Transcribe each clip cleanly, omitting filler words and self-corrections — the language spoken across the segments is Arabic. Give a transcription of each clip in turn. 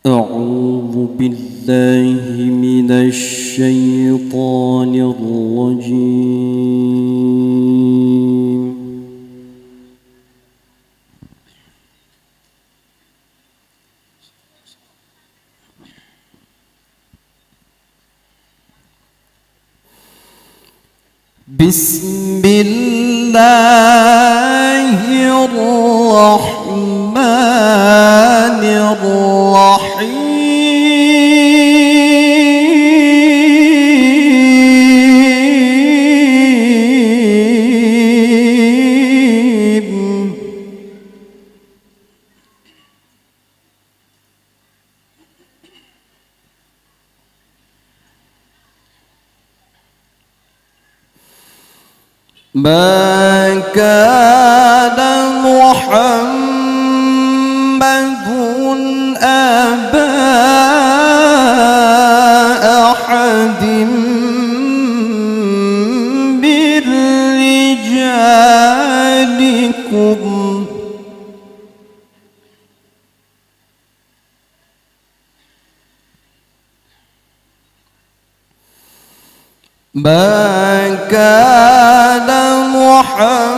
أعوذ بالله من الشيطان الرجيم. بسم الله الرحمن الرحيم. ما كان محمد أبا أحد من رجالكم ما كان محمد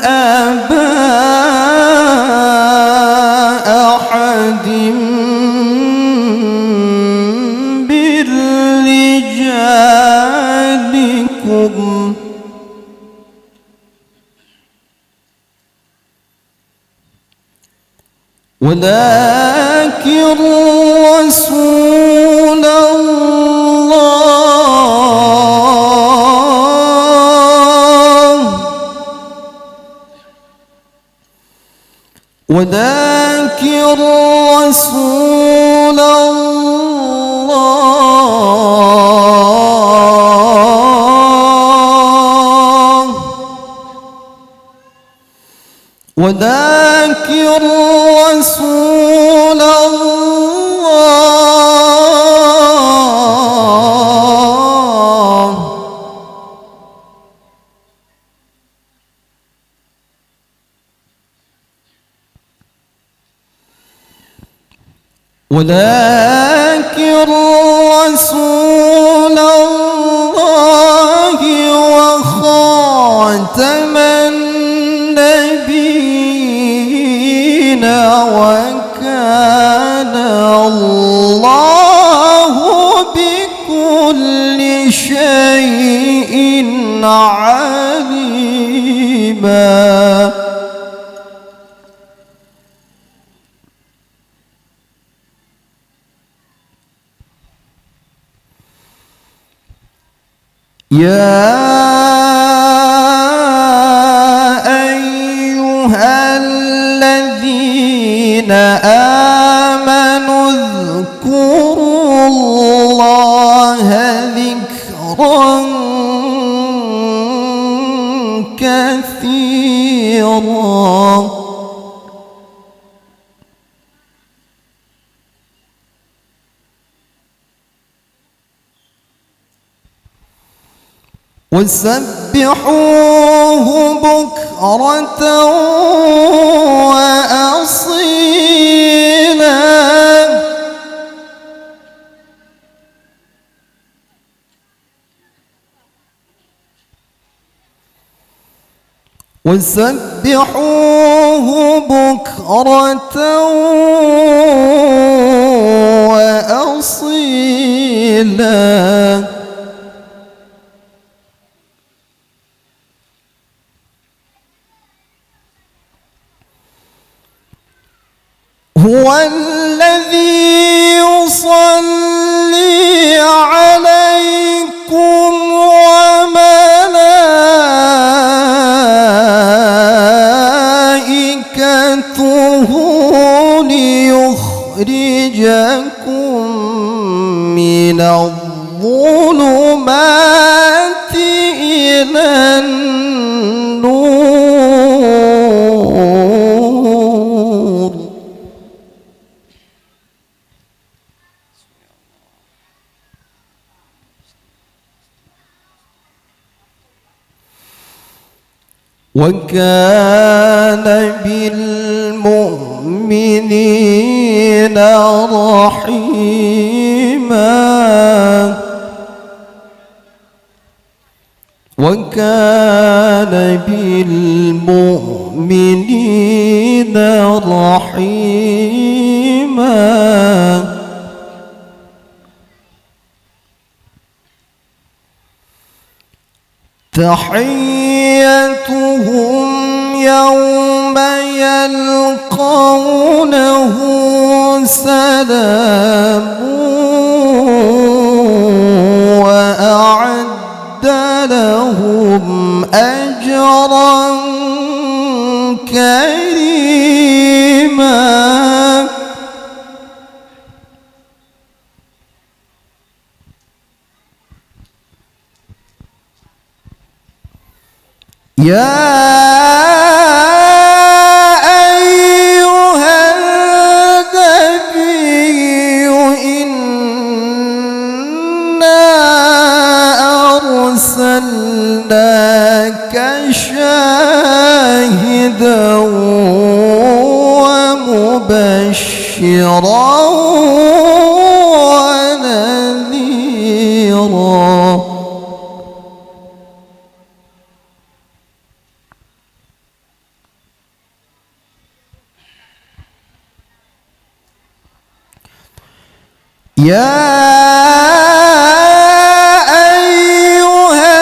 أبا أحد من رجالكم ولكن رسول الله ولكن رسول الله ولكن رسول الله ولكن رسول الله وخاتم النبيين وكان الله بكل شيء عليما. يا أيها الذين آمنوا اذكروا الله ذكرا كثيرا وسبحوه بكرة وأصيلا. وسبحوه بكرة وأصيلا. هو الذي يصلي عليكم وملائكته ليخرجكم من الظلمات إلى النور. وكان بالمؤمنين رحيما وكان بالمؤمنين رحيما تحيتهم يوم يلقونه سلام وأعد لهم أجرا كريما يا أيها النبي إنا أرسلناك شاهدا ومبشرا ونذيرا يا أيها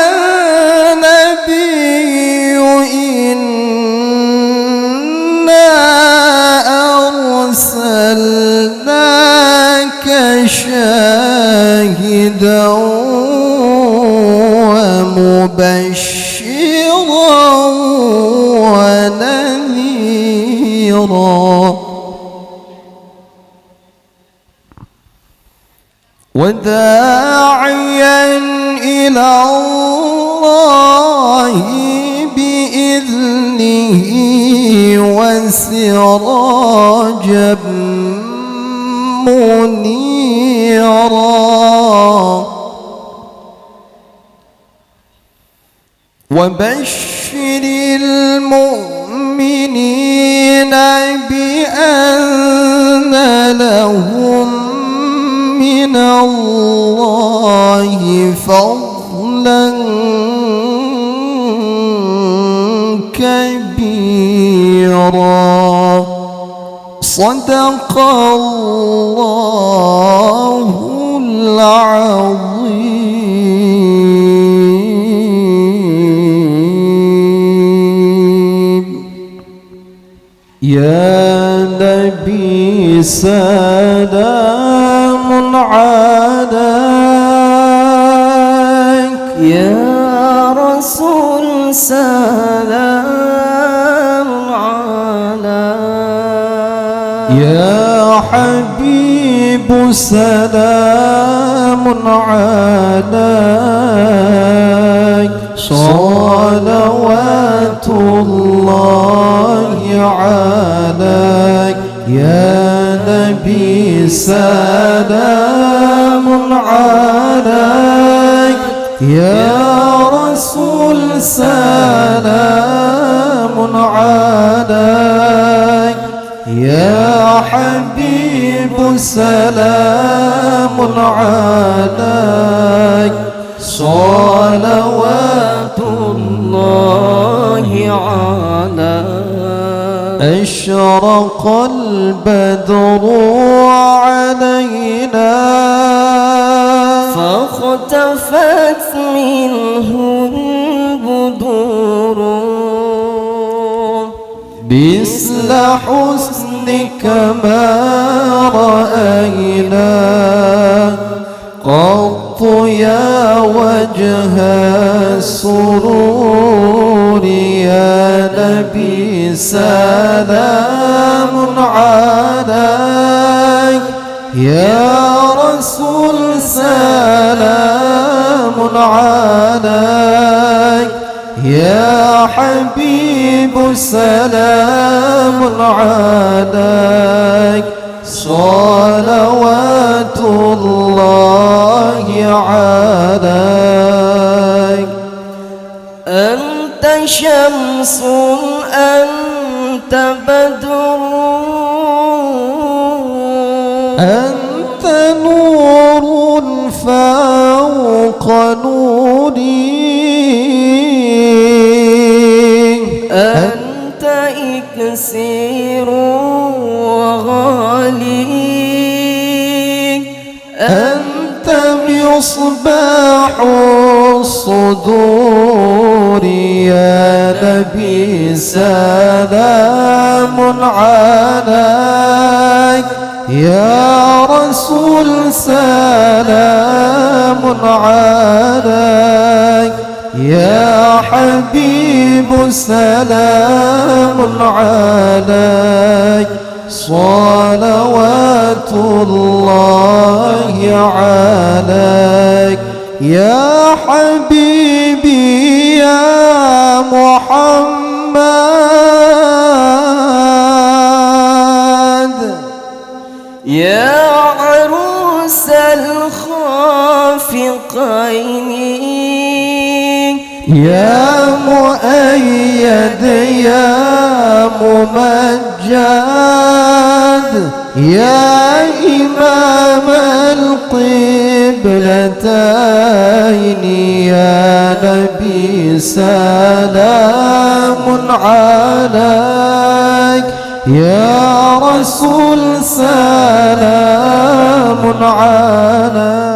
النبي إنا أرسلناك شاهدا ومبشرا ونذيرا وداعيا إلى الله بإذنه وسراجا منيرا وبشر المؤمنين بأن لهم من الله فضلا كبيرا صدق الله العظيم يا نبي سلام عليك يا رسول سلام عليك يا حبيب سلام عليك صلوات الله عليك يا نبي سلام عليك يا رسول سلام عليك يا حبيب سلام عليك صلوات الله عليك أشرق البدر علينا فاختفت منه البدور مثل حسنك ما رأينا قط يا وجه السرور يا نبي سلام عليك يا رسول سلام عليك يا حبيب سلام عليك صلوات الله عليك أنت شمس أنت بدر ونوري أنت إكسير وغالي أنت مصباح الصدور يا نبي سلام عليك يا رسول سلام عليك يا حبيب سلام عليك صلوات الله عليك يا حبيبي يا محمد يا عروس الخافقين يا مؤيد يا ممجد يا إمام القبلتين يا نبي سلام عليك يا رسول سلام عليك